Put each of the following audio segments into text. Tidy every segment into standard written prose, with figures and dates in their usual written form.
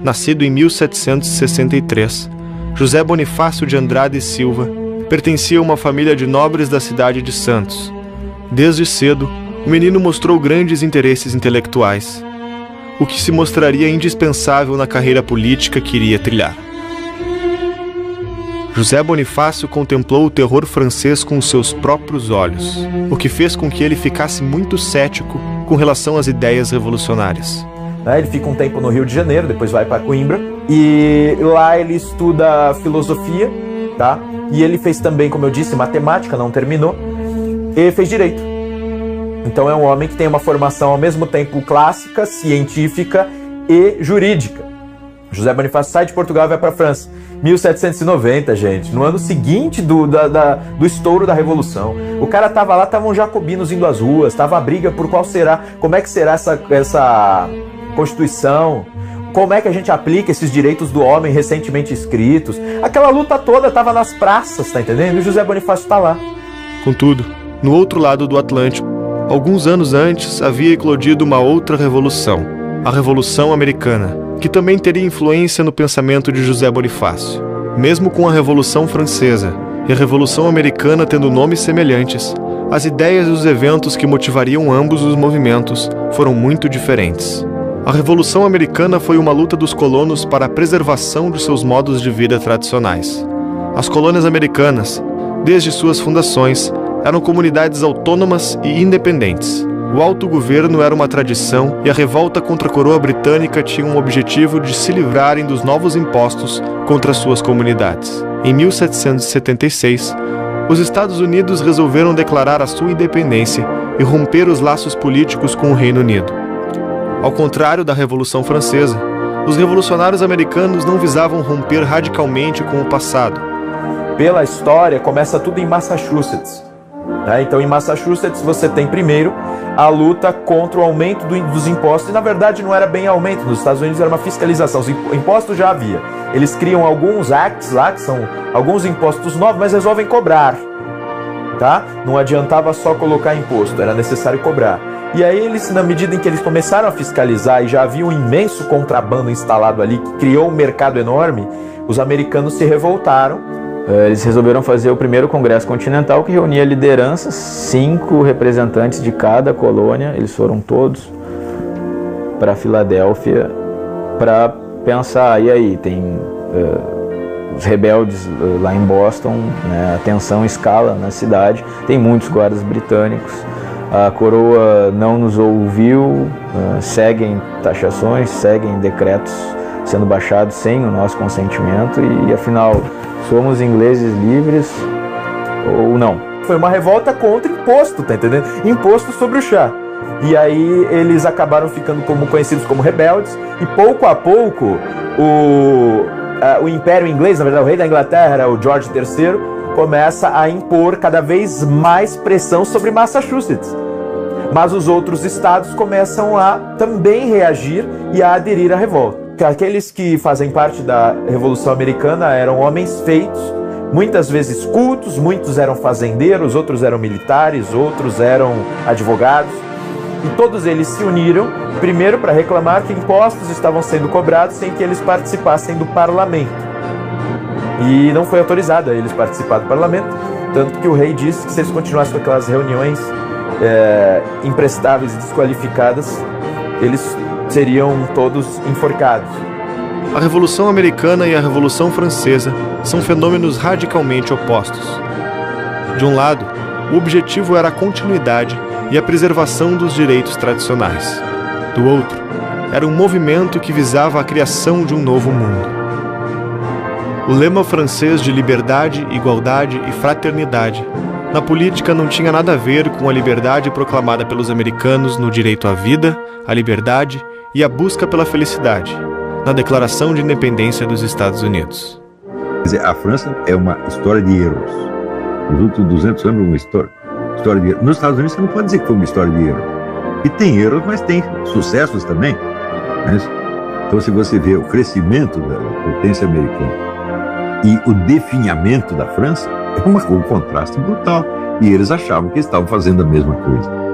nascido em 1763, José Bonifácio de Andrade e Silva pertencia a uma família de nobres da cidade de Santos. Desde cedo, o menino mostrou grandes interesses intelectuais, o que se mostraria indispensável na carreira política que iria trilhar. José Bonifácio contemplou o terror francês com seus próprios olhos, o que fez com que ele ficasse muito cético com relação às ideias revolucionárias. Ele fica um tempo no Rio de Janeiro, depois vai para Coimbra, e lá ele estuda filosofia, tá? E ele fez também, como eu disse, matemática, não terminou, e fez direito. Então é um homem que tem uma formação ao mesmo tempo clássica, científica e jurídica. José Bonifácio sai de Portugal e vai para a França. 1790, gente, no ano seguinte do estouro da Revolução. O cara tava lá, estavam jacobinos indo às ruas, tava a briga por como é que será essa Constituição, como é que a gente aplica esses direitos do homem recentemente escritos. Aquela luta toda tava nas praças, tá entendendo? E o José Bonifácio tá lá. Contudo, no outro lado do Atlântico, alguns anos antes havia eclodido uma outra revolução, a Revolução Americana, que também teria influência no pensamento de José Bonifácio. Mesmo com a Revolução Francesa e a Revolução Americana tendo nomes semelhantes, as ideias e os eventos que motivariam ambos os movimentos foram muito diferentes. A Revolução Americana foi uma luta dos colonos para a preservação de seus modos de vida tradicionais. As colônias americanas, desde suas fundações, eram comunidades autônomas e independentes. O autogoverno era uma tradição e a revolta contra a coroa britânica tinha um objetivo de se livrarem dos novos impostos contra suas comunidades. Em 1776, os Estados Unidos resolveram declarar a sua independência e romper os laços políticos com o Reino Unido. Ao contrário da Revolução Francesa, os revolucionários americanos não visavam romper radicalmente com o passado. Pela história, começa tudo em Massachusetts. Então, em Massachusetts, você tem primeiro a luta contra o aumento dos impostos. E, na verdade, não era bem aumento. Nos Estados Unidos era uma fiscalização. Os impostos já havia. Eles criam alguns acts lá, que são alguns impostos novos, mas resolvem cobrar. Tá? Não adiantava só colocar imposto, era necessário cobrar. E aí, eles, na medida em que eles começaram a fiscalizar e já havia um imenso contrabando instalado ali, que criou um mercado enorme, os americanos se revoltaram. Eles resolveram fazer o primeiro Congresso Continental, que reunia lideranças, 5 representantes de cada colônia. Eles foram todos para Filadélfia para pensar, e aí, tem os rebeldes lá em Boston, né, a tensão escala na cidade, tem muitos guardas britânicos, a coroa não nos ouviu, seguem taxações, seguem decretos sendo baixados sem o nosso consentimento e afinal... somos ingleses livres ou não? Foi uma revolta contra imposto, tá entendendo? Imposto sobre o chá. E aí eles acabaram ficando conhecidos como rebeldes e pouco a pouco o Império Inglês, na verdade o rei da Inglaterra, o George III, começa a impor cada vez mais pressão sobre Massachusetts. Mas os outros estados começam a também reagir e a aderir à revolta. Aqueles que fazem parte da Revolução Americana eram homens feitos, muitas vezes cultos, muitos eram fazendeiros, outros eram militares, outros eram advogados. E todos eles se uniram, primeiro para reclamar que impostos estavam sendo cobrados sem que eles participassem do parlamento. E não foi autorizado a eles participar do parlamento, tanto que o rei disse que se eles continuassem com aquelas reuniões imprestáveis e desqualificadas, eles seriam todos enforcados. A Revolução Americana e a Revolução Francesa são fenômenos radicalmente opostos. De um lado, o objetivo era a continuidade e a preservação dos direitos tradicionais. Do outro, era um movimento que visava a criação de um novo mundo. O lema francês de liberdade, igualdade e fraternidade na política não tinha nada a ver com a liberdade proclamada pelos americanos no direito à vida, à liberdade e à busca pela felicidade, na Declaração de Independência dos Estados Unidos. Quer dizer, a França é uma história de erros. Nos últimos 200 anos, uma história de erros. Nos Estados Unidos, você não pode dizer que foi uma história de erros. E tem erros, mas tem sucessos também. Né? Então, se você vê o crescimento da potência americana e o definhamento da França, é um contraste brutal. E eles achavam que estavam fazendo a mesma coisa.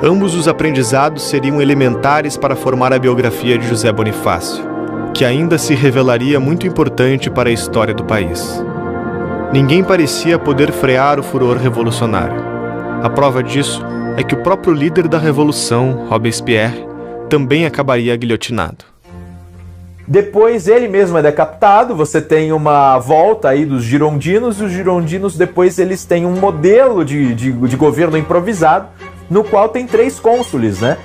Ambos os aprendizados seriam elementares para formar a biografia de José Bonifácio. que ainda se revelaria muito importante para a história do país. Ninguém parecia poder frear o furor revolucionário. A prova disso é que o próprio líder da Revolução, Robespierre, também acabaria guilhotinado. Depois ele mesmo é decapitado, você tem uma volta aí dos girondinos, e os girondinos depois eles têm um modelo de governo improvisado, no qual tem 3 cônsules, né?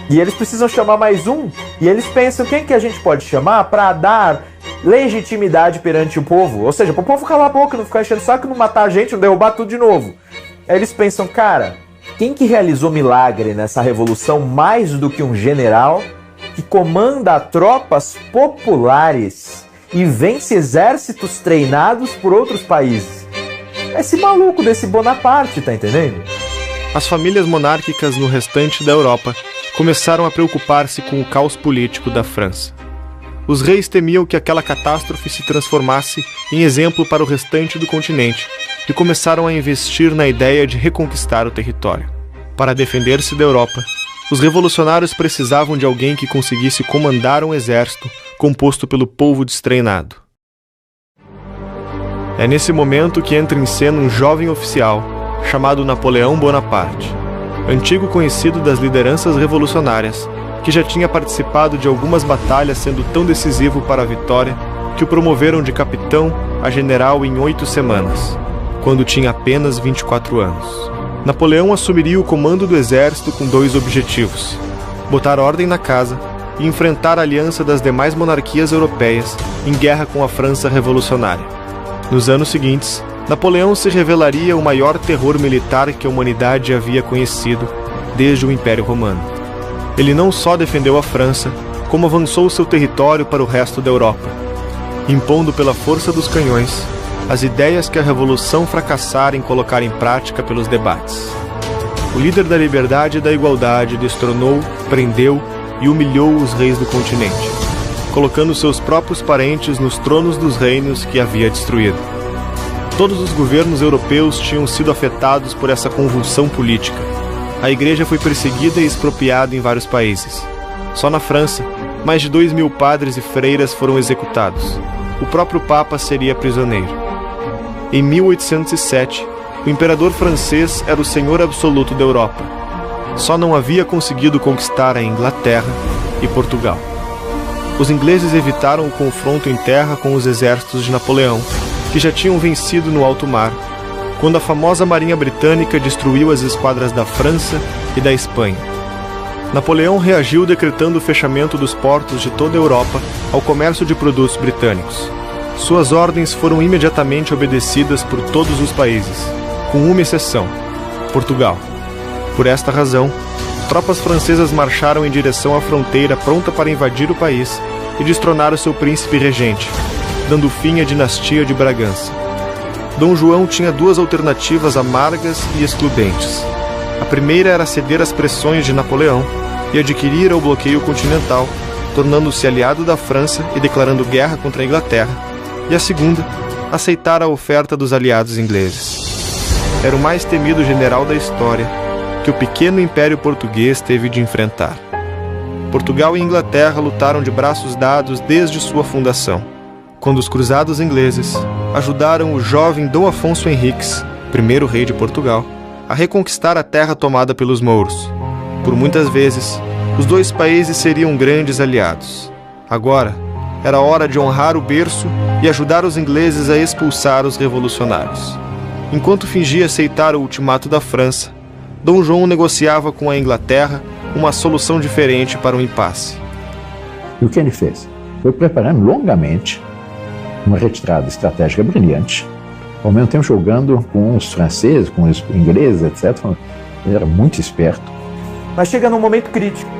E eles precisam chamar mais um, e eles pensam quem que a gente pode chamar para dar legitimidade perante o povo, ou seja, para o povo calar a boca, não ficar enchendo o saco, não matar a gente, não derrubar tudo de novo. Aí eles pensam, cara, quem que realizou milagre nessa revolução mais do que um general que comanda tropas populares e vence exércitos treinados por outros países? Esse maluco desse Bonaparte, tá entendendo? As famílias monárquicas no restante da Europa começaram a preocupar-se com o caos político da França. Os reis temiam que aquela catástrofe se transformasse em exemplo para o restante do continente e começaram a investir na ideia de reconquistar o território. Para defender-se da Europa, os revolucionários precisavam de alguém que conseguisse comandar um exército composto pelo povo destreinado. É nesse momento que entra em cena um jovem oficial chamado Napoleão Bonaparte, antigo conhecido das lideranças revolucionárias, que já tinha participado de algumas batalhas, sendo tão decisivo para a vitória que o promoveram de capitão a general em 8 semanas, quando tinha apenas 24 anos. Napoleão assumiria o comando do exército com 2 objetivos: botar ordem na casa e enfrentar a aliança das demais monarquias europeias em guerra com a França revolucionária. Nos anos seguintes, Napoleão se revelaria o maior terror militar que a humanidade havia conhecido desde o Império Romano. Ele não só defendeu a França, como avançou seu território para o resto da Europa, impondo pela força dos canhões as ideias que a Revolução fracassara em colocar em prática pelos debates. O líder da liberdade e da igualdade destronou, prendeu e humilhou os reis do continente, colocando seus próprios parentes nos tronos dos reinos que havia destruído. Todos os governos europeus tinham sido afetados por essa convulsão política. A igreja foi perseguida e expropriada em vários países. Só na França, mais de 2.000 padres e freiras foram executados. O próprio Papa seria prisioneiro. Em 1807, o imperador francês era o senhor absoluto da Europa. Só não havia conseguido conquistar a Inglaterra e Portugal. Os ingleses evitaram o confronto em terra com os exércitos de Napoleão, que já tinham vencido no alto mar, quando a famosa Marinha Britânica destruiu as esquadras da França e da Espanha. Napoleão reagiu decretando o fechamento dos portos de toda a Europa ao comércio de produtos britânicos. Suas ordens foram imediatamente obedecidas por todos os países, com uma exceção: Portugal. Por esta razão, tropas francesas marcharam em direção à fronteira pronta para invadir o país e destronar o seu príncipe regente, dando fim à dinastia de Bragança. Dom João tinha 2 alternativas amargas e excludentes. A primeira era ceder às pressões de Napoleão e adquirir o bloqueio continental, tornando-se aliado da França e declarando guerra contra a Inglaterra. E a segunda, aceitar a oferta dos aliados ingleses. Era o mais temido general da história que o pequeno império português teve de enfrentar. Portugal e Inglaterra lutaram de braços dados desde sua fundação, quando os cruzados ingleses ajudaram o jovem Dom Afonso Henriques, primeiro rei de Portugal, a reconquistar a terra tomada pelos mouros. Por muitas vezes, os 2 países seriam grandes aliados. Agora, era hora de honrar o berço e ajudar os ingleses a expulsar os revolucionários. Enquanto fingia aceitar o ultimato da França, Dom João negociava com a Inglaterra uma solução diferente para o impasse. E o que ele fez? Foi preparando longamente uma retirada estratégica brilhante, ao mesmo tempo jogando com os franceses, com os ingleses, etc. Ele era muito esperto. Mas chega num momento crítico.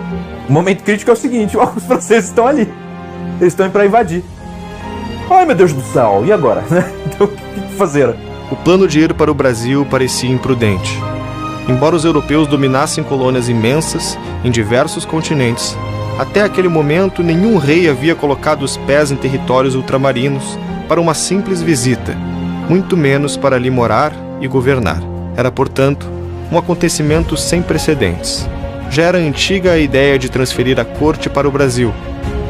O momento crítico é o seguinte: os franceses estão ali. Eles estão indo para invadir. Ai, meu Deus do céu, e agora? Então, o que fazer? O plano de ir para o Brasil parecia imprudente. Embora os europeus dominassem colônias imensas em diversos continentes, até aquele momento nenhum rei havia colocado os pés em territórios ultramarinos para uma simples visita, muito menos para ali morar e governar. Era, portanto, um acontecimento sem precedentes. Já era antiga a ideia de transferir a corte para o Brasil,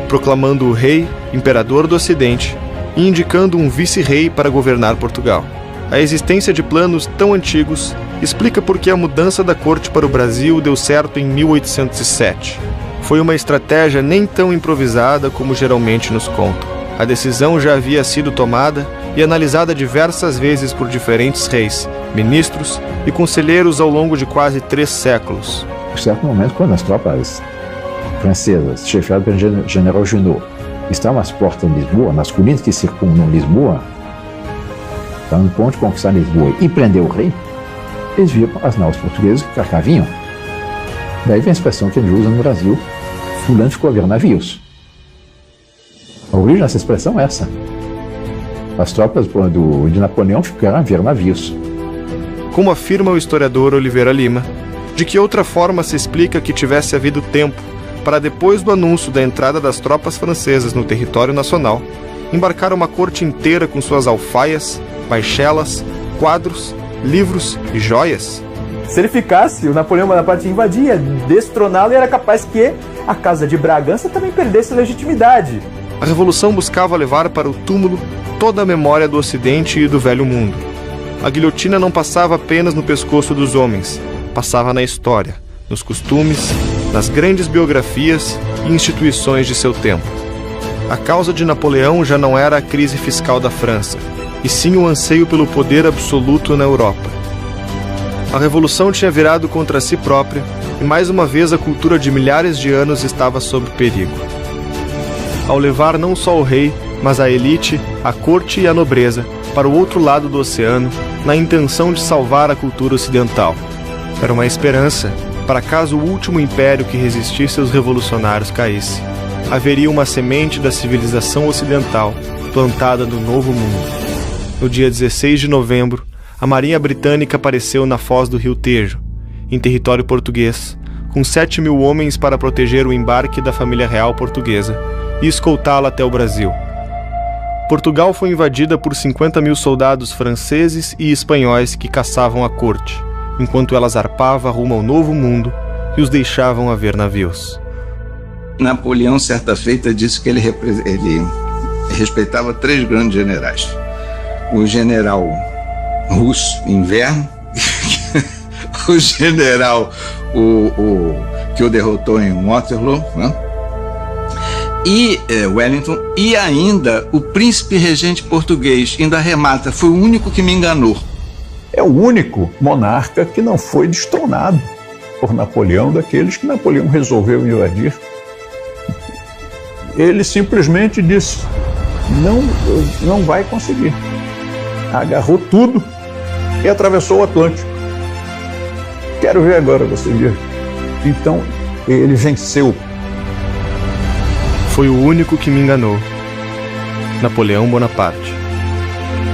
proclamando o rei, imperador do Ocidente, e indicando um vice-rei para governar Portugal. A existência de planos tão antigos explica por que a mudança da corte para o Brasil deu certo em 1807. Foi uma estratégia nem tão improvisada como geralmente nos contam. A decisão já havia sido tomada e analisada diversas vezes por diferentes reis, ministros e conselheiros ao longo de quase 3 séculos. Em certo momento, quando as tropas francesas, chefiadas pelo general Junot, estavam às portas de Lisboa, nas colinas que circundam Lisboa, estavam no ponto de conquistar Lisboa e prender o rei, eles viam as naus portuguesas que para cá vinham. Daí vem a expressão que a gente usa no Brasil: fulano ficou a ver navios. A origem dessa expressão é essa. As tropas de Napoleão ficaram a ver navios. Como afirma o historiador Oliveira Lima, de que outra forma se explica que tivesse havido tempo para, depois do anúncio da entrada das tropas francesas no território nacional, embarcar uma corte inteira com suas alfaias, baixelas, quadros, livros e joias? Se ele ficasse, o Napoleão Bonaparte invadia, destroná-lo, e era capaz que a Casa de Bragança também perdesse legitimidade. A Revolução buscava levar para o túmulo toda a memória do Ocidente e do Velho Mundo. A guilhotina não passava apenas no pescoço dos homens, passava na história, nos costumes, nas grandes biografias e instituições de seu tempo. A causa de Napoleão já não era a crise fiscal da França, e sim o anseio pelo poder absoluto na Europa. A Revolução tinha virado contra si própria, e mais uma vez a cultura de milhares de anos estava sob perigo. Ao levar não só o rei, mas a elite, a corte e a nobreza para o outro lado do oceano, na intenção de salvar a cultura ocidental. Era uma esperança para caso o último império que resistisse aos revolucionários caísse. Haveria uma semente da civilização ocidental plantada no Novo Mundo. No dia 16 de novembro, a Marinha Britânica apareceu na foz do rio Tejo, em território português, com 7.000 homens para proteger o embarque da família real portuguesa e escoltá-la até o Brasil. Portugal foi invadida por 50.000 soldados franceses e espanhóis que caçavam a corte, enquanto ela zarpava rumo ao Novo Mundo e os deixavam a ver navios. Napoleão, certa feita, disse que ele respeitava 3 grandes generais. O general russo, Inverno, o general que o derrotou em Waterloo, né? E Wellington, e ainda o príncipe regente português. Ainda remata: foi o único que me enganou. É o único monarca que não foi destronado por Napoleão, daqueles que Napoleão resolveu invadir. Ele simplesmente disse: não vai conseguir. Agarrou tudo e atravessou o Atlântico. Quero ver agora você ver. Então ele venceu. Foi o único que me enganou. Napoleão Bonaparte.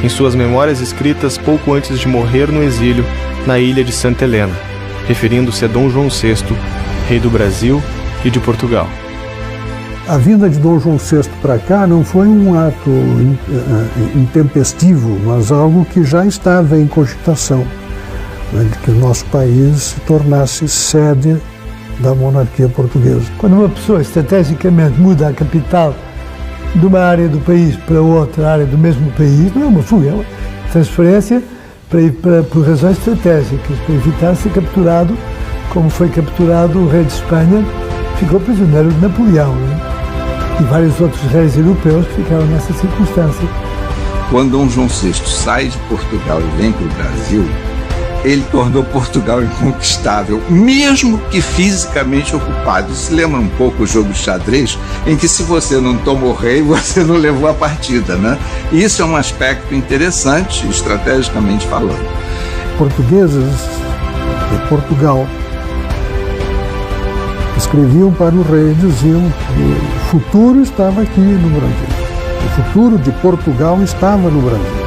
Em suas memórias escritas pouco antes de morrer no exílio, na ilha de Santa Helena, referindo-se a Dom João VI, rei do Brasil e de Portugal. A vinda de Dom João VI para cá não foi um ato intempestivo, mas algo que já estava em cogitação, né, de que o nosso país se tornasse sede da monarquia portuguesa. Quando uma pessoa estrategicamente muda a capital de uma área do país para outra área do mesmo país, não é uma fuga, é uma transferência por razões estratégicas, para evitar ser capturado, como foi capturado o rei de Espanha, ficou prisioneiro de Napoleão, né? E vários outros reis europeus que ficaram nessa circunstância. Quando Dom João VI sai de Portugal e vem para o Brasil, ele tornou Portugal inconquistável, mesmo que fisicamente ocupado. Se lembra um pouco o jogo de xadrez, em que se você não tomou o rei, você não levou a partida, né? Isso é um aspecto interessante, estrategicamente falando. Portugueses de Portugal escreviam para o rei e diziam que o futuro estava aqui no Brasil. O futuro de Portugal estava no Brasil.